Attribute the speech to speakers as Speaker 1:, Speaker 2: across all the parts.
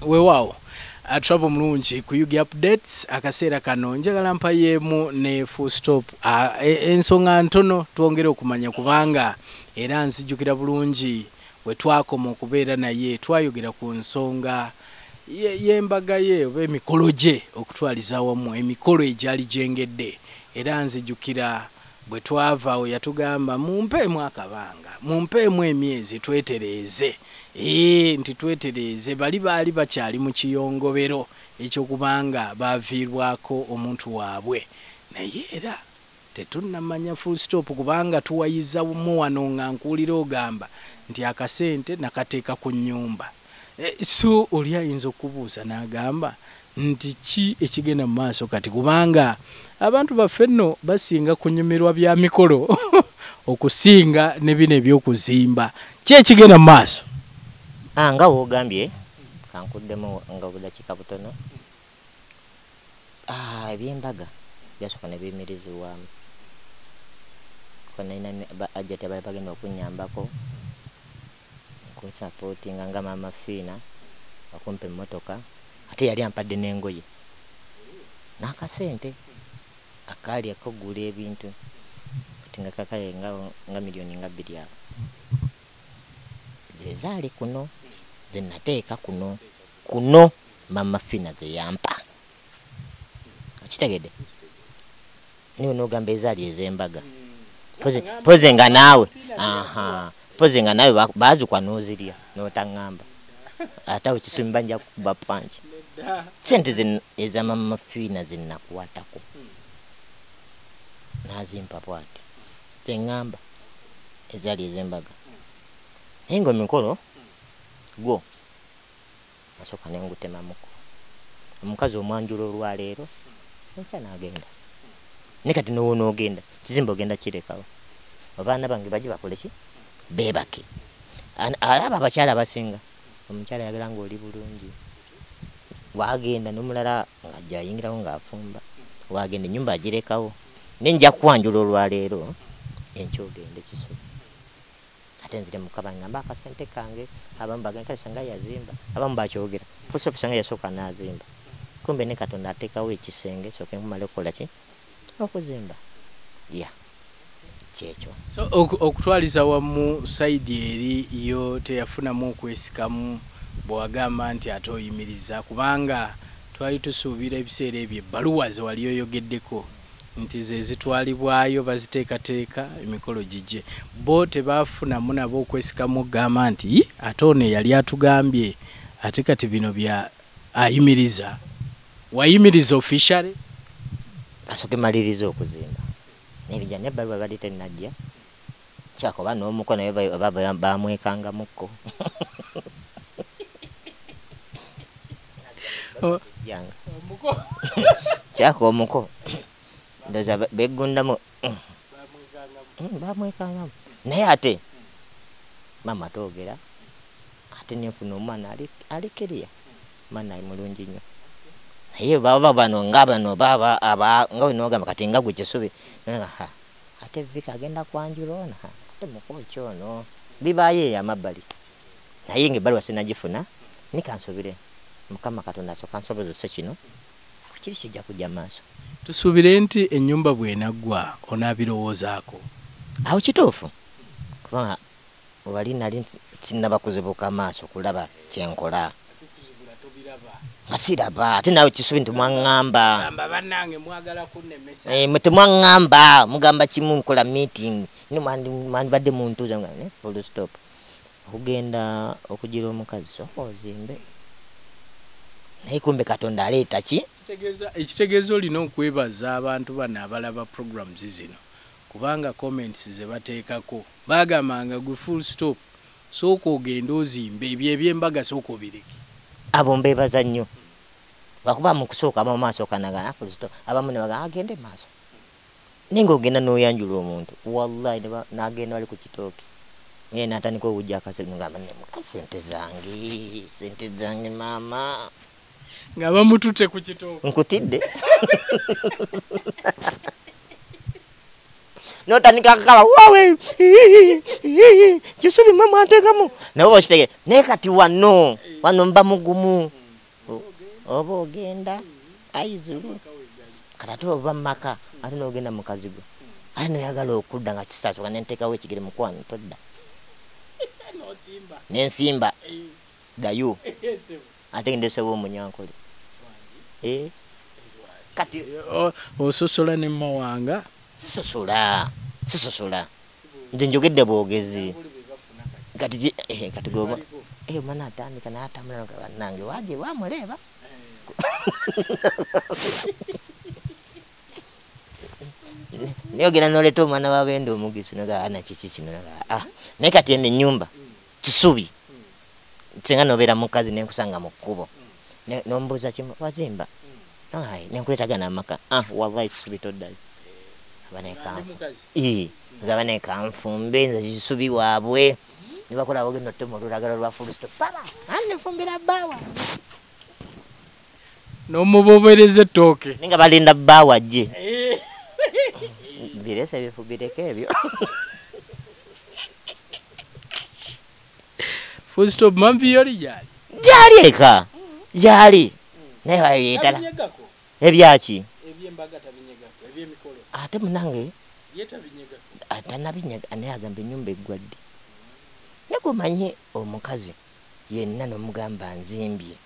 Speaker 1: weewaawo Trouble mulungi ku Yugi updates akaseera kano njagala mpayemu ne full stop ensonga ntono twongere okumanya kubanga era nzijukira bulungi we twakoma okubeera naye twayogera ku nsonga y'embaga ye oba emikolo gye okutwaliza wamu emikolo egyali gyengedde era nzijukira bwe twavaawo yatugamba mumpeemu akabanga mumpeemu emyezi twetereeze nti twetereeze bali baali bakyali mu kiyongobero ekyokubanga baviirwako omuntu waabwe naye era tetunnamanya full stop kubanga tuwayiza mu wano nga nkuulira ogamba nti akasente nakateeka ku nnyumba so oli ayinza okubuuza n'agamba nti ki ekigenda mu maaso kati kubanga abantu baffe nno basinga kunyumirwa bya mikolo okusinga ne bino ebyokuzimba ki ekigenda mu maaso
Speaker 2: nga woogambye kankuddemu nga budakiika butono ebyembaga byasooka ne biyimirizibwamu konaina ajjati abali bagenda okunyambako kunsapootinga nga maama Fiina akumpa emmotoka ate yali ampadde n'engoye n'akasente akaali akogula ebintu tinga kakale nga miliyoni nga 2 awo zezaali kuno zenateeka kuno maama Fiina ze yampa kitegedde niwe n'ogamba ezaali ez'embaga poze nga naawe poze nga nawe baazukwa n'ozirya n'otaŋŋamba ate awo kisumba nja kukuba panki sente eza maama Fiina ze nakwatako n'azimpa bwati ze ŋŋamba ezaali ez'embaga naye ng'omikolo gwo nasooka ne ngutemamuko omukazi omwanjula olwaleero enkya n'agenda ne kati nowo n'ogenda kizimba ogenda kirekawo abaana bange baje bakole ki beebake alaba abakyala abasinga omukyala yagala ng'oli bulungi wagenda n'omulala ng'ajja ayingirawo ng'afumba wagenda ennyumba agirekawo nenja kwanjula olwaleero enkya ogende kisubi ate nzire mukaba ngamba akasente kange abamu bagenda kasanga yazimba abamu bakyogera fusopi sanga yasooka n'azimba kumbe ne Katonda ateekawo ekisenge sooke nkumale okukola ki okuzimba kyekyo
Speaker 1: so okutwaliza wamu saidi eri yo teyafunamu okwesikamu bw'agamba nti ate oyimiriza kubanga twali tusuubira ebiseera ebyo ebbaluwa ze wali oyogeddeko nti ze zitwalibwayo baziteekateeka emikolo gijje bo tebaafunamu nabo okwesikamu okugamba nti ate ono yali atugambye ate kati bino bya ayimiriza wayimiriza officially
Speaker 2: kasooke maliriza okuzimba nebijja nebbaluwa bali tennajja kyakoba n'omuko naye bamwekangamukko kyako omuko ndoza beggundamu bamwekangamu naye ate maama toogera ate nenfuna omwana alikiriya mwana mulungi nnyo naye baba bano nga bano baba nga wenogamba kati nga gwe kisubi ate Vika agenda kwanjula ono ate mukoki ono bibaayo amabbali naye ng'ebbaluwa sinagifuna nikansubire Mukama Katonda asooka nsobozese kino kiri kijja kujja maaso
Speaker 1: tusuubire nti ennyumba bw'enaggwa onaabirowoozaako
Speaker 2: awo kituufu kubanga wali nali sinnaba kuzibuka maaso kulaba kyenkola nga siraba ate naawe kisubi nti mwaŋŋamba temwaŋŋamba mugamba kimu nkola meeting mwandibadde muntuuza full stop okugenda okugira omukazi sooka ozimbe naye kumbe Katonda aleeta ki
Speaker 1: ekitegeeza olina okwebaza abantu bano abalaba programs zino kubanga comments ze bateekako bagambanga gwe full stop sooka ogenda ozimbe ebyo ebyembaga sooka obireke
Speaker 2: abo mbeebaza nnyo lwakuba mu kusooka abamu maasooka nagana full stop abamu ne bagamba agende maaso naye ng'ogenda n'oyanjula omuntu wallahi n'agenda wali ku kitooke naye n'atandika obujja akasengamba sente zange maama
Speaker 1: nga bamutute ku kitooke
Speaker 2: nkutidde n'otandika kakaba wawe kisubi mama ateekamu nawe bakitege naye kati wano mba mugumu oba ogenda aizulu kati ova maka ate n'ogenda mu kazigo ate noyagala okudda nga kisaasoka nenteekawo ekigere mukwano todda nensimba ddayo ate ndesewo omunyankole kati
Speaker 1: ososola ne mawanga
Speaker 2: sisosola nze njogedde bwogezi kati goba omwana atandika n'atambula nga bannange waje bamuleeba neyogera noleeta omwana wabenda omugisi noga ana kiki kino naye kati eno ennyumba kisubi singa nobeera mukazi nenkusanga mu kkubo nombuuza kimu wazimba nenkuleetagana amaka wallahi kisubi toddayo gaba nekanfumbe nze kisubi waabwe nibakola ogenda ottema olulagala lwa fulisto papa nefumbira bbaawa
Speaker 1: n'omubobereza ettooke
Speaker 2: ninga balinda bbaawa gye birese bifubireko ebyo
Speaker 1: Fullstop Mampioli
Speaker 2: gyali eka gyali naye wayetala ebyaki ate munange atanabinyega naye agamba ennyumba eggwadde nekumanye omukazi yenna nomugamba nzimbye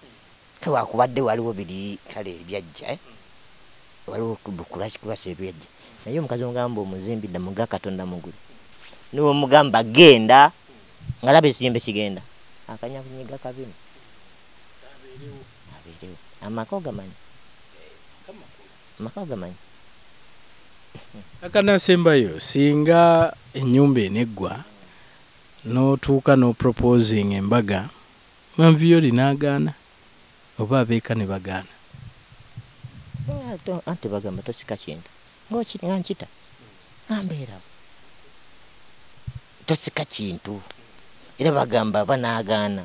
Speaker 2: kawakubadde waliwo biri kale ebyajja waliwo bukulakikubasa ebyajja naye omukazi omugamba omuzimbidde muga katonda mugulu niwo omugamba genda nga laba ekizimbe kigenda akanya kunyiga kabimu abeerewo amaka ogamanyi
Speaker 1: akanasembayo singa ennyumba eneggwa n'otuuka n'oproposing embaga Mampioli n'agaana oba abeeka ne bagaana
Speaker 2: ate bagamba tosika kintu nga nkita ambeerawo tosika kintu era bagamba banaagaana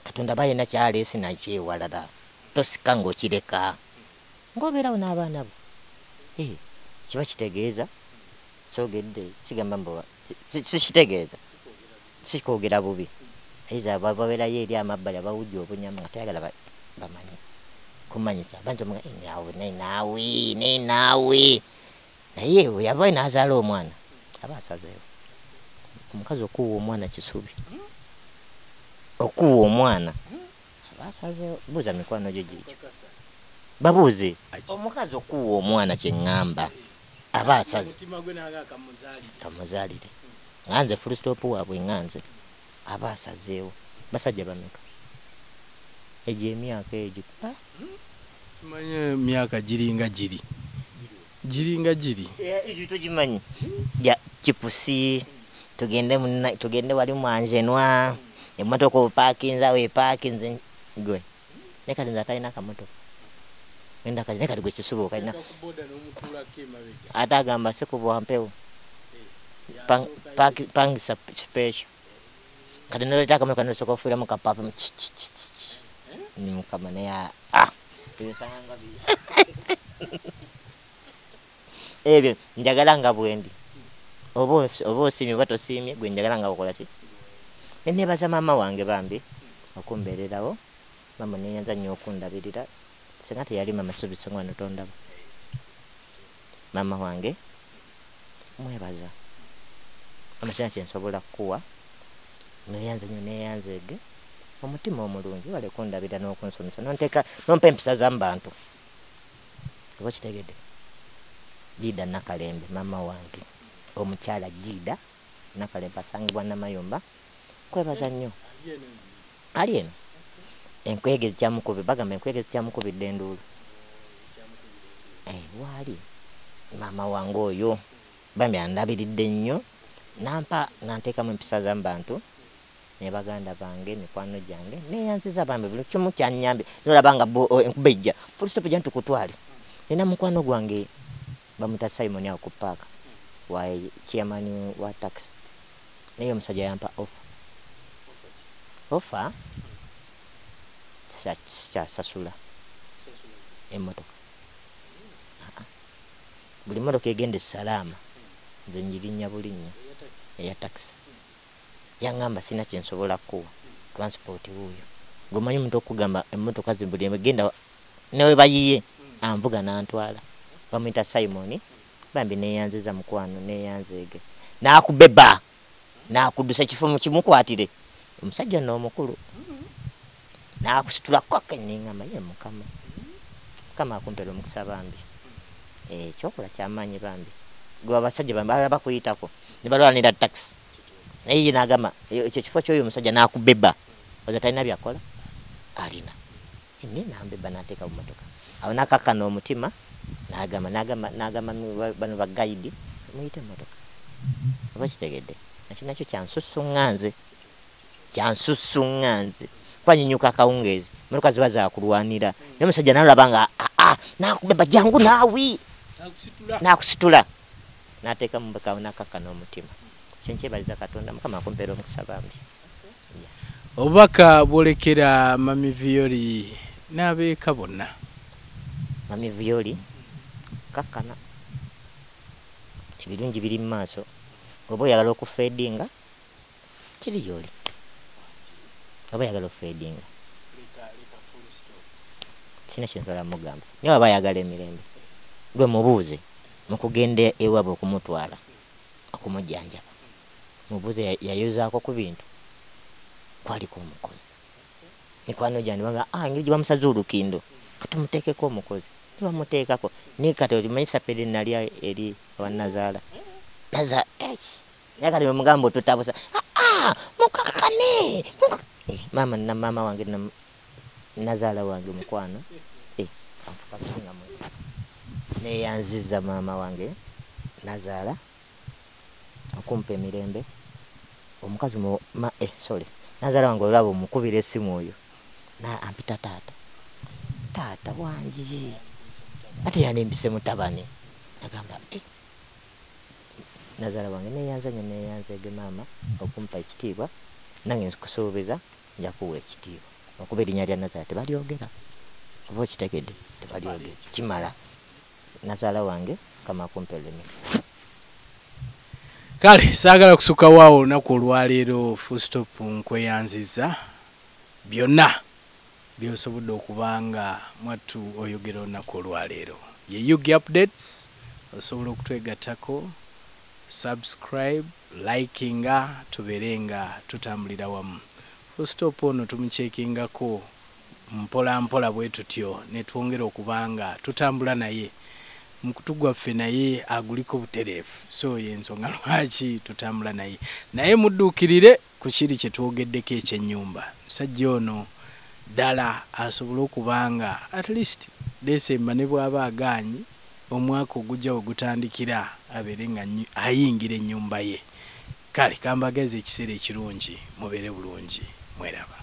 Speaker 2: katonda balina kyaleesi nakyewalala tosika ng'okireka ng'obeerawo n'abaana bo kiba kitegeeza kyogedde kigamba mbowa sikitegeeza sikwogera bubi aiza babeerayo eri amabbali abawujja obunyama nga tayagala bamanyi kumanyisa bantu naawe naye yava n'azaala omwana aba asazeewo omukazi okuwa omwana kisubi okuwa omwana aba asazeewo buuza mikwano gyo gikyo babuuze omukazi okuwa omwana kyeŋŋamba aba asaze kamuzaalire nganze Fullstop waabwe nganze aba asazeewo basajja bameka egyo emyaka egyo
Speaker 1: simanye emyaka giringa giri
Speaker 2: egyo togimanyi kipusi tugende wali mwanjenwa emmotoka opaakinze awo epaakinze gwe nekati nze atalina akamotoka nekati gwe kisuba okalina ate agamba sikubwa mpewo pangisa special kati noleeta akamotoka nosoka ofuiramu kapapa nimukama naye ebyo njagala nga bwendi oba osiimye oba tosiimye gwe njagala nga bukola ki nenebaza maama wange bambi okumbeererawo mama neyanza nnyo okundabirira singa teyali mama subisengwa notondabo maama wange mwebaza amasina kyensobola kukuwa neyanza nnyo neyanzeege omutima omulungi wale kundabira n'okunsomesa nompa empisa za mubantu oba kitegedde Jida Nakalembe mama wange omukyala Jida Nakalembe asangibwa Namayumba kwebaza nnyo ali eno enkwegezi kyamukubi bagamba enkwegezi kyamukubidde enduulu waali mama wange oyo bambi andabiridde nnyo nampa nanteekamu empisa za mubantu ne baganda bange mikwano gyange neyanziza bambi buli kimu kyanyambe nolabanga enkuba ejja Fullstop gyantu kutwale nina mukwano gwange bamuta Simon awo ku paaka wa chairman wa taxi naye omusajja yampa offer sasula emmotoka buli motoka egende Salama nze njirinnya bulinnya eya taxi yangamba sina kyensobola kuwa transport wuuyo ngomanyi omuntu okugamba emmotoka zimbuli genda newe bayiye anvuga nantwala bamuyita Simon bambi neyanziza mukwano neyanzege nakubeba nakudusa kifo mu kimukwatire omusajja n'omukulu nakusitula koke ningamba ye mukama kama akumpera omukisa bambi kyokola kyamanyi bambi gwe abasajja bambi bakuyitako nibalwanira taxi naye nagamba ekyo kifo kyoyo omusajja nakubeba oza talina byakola alina ine nambeba nateeka mu motoka awo nakakana omutima nagamba bano ba guide muyite motoka oba kitegedde nakyo kyansusunganze kwanyinyuka akawungeezi motoka ziba zakulwanira naye omusajja nalaba nga nakubeba jangu naawi nakusitula nateeka mu motoka nakakana omutima kyo nkyebaliza Katonda mukama akumpeera omukisa bambi
Speaker 1: obubaka bwolekera Mami Violi n'abeeka bonna.
Speaker 2: Mami Violi kakana ebirungi biri mu maaso oba oyagala okufeedinga kiri yoli oba oyagala okufeedinga sina kinsobola mugamba naye oba ayagala emirembe gwe mubuuze mukugenda ewaba okumutwala okumujjanjaba mubuuze yayozaako ku bintu kwaliko omukozi mikwano gyange banga ngeri gye bamusaze olukindo katumuteekeko omukozi nibamuteekako ni kati olimanyisa pedi nali eri wanazaala naza yakati bemugamba otutabusa mukakane mama wange nazaala wange mukwano neyanziza mama wange nazaala okumpa emirembe omukazi sorry nazaala wange olaba omukubira essimu oyo ampita taata wange ate yanembise mutabani nagamba nazaala wange neyanzege mama okumpa ekitiibwa nange nkusuubiza nja kuwa ekitiibwa okuba erinnya lya Nazaala tebalyogera oba okitegedde tebalyogera kimala nazaala wange kama kumpeera emikisa.
Speaker 1: Kale saagala kusuka waawo olunaku olwaleero full stop nkweyanziza byonna byosobodde okubanga mwattu oyogera olunaku olwaleero ye Yugi Updates osobola okutwegattako subscribe likinga tubeerenga tutambulira wamu. Full stop ono tumukyekingako mpola bwe tutyo ne twongera okubanga tutambula naye mukutu gwaffe naye aguliko butereefu so yensonga lwaki tutambula naye mudduukirire ku kiri kye twogeddeko ekyennyumba. Musajja ono ddala asobola okubanga at least Desemba ne bw'aba agaanyi omwaka ogujja we gutandikira abeere nga ayingira ennyumba ye. Kale kambagezi ekiseera ekirungi mubeere bulungi mweraba.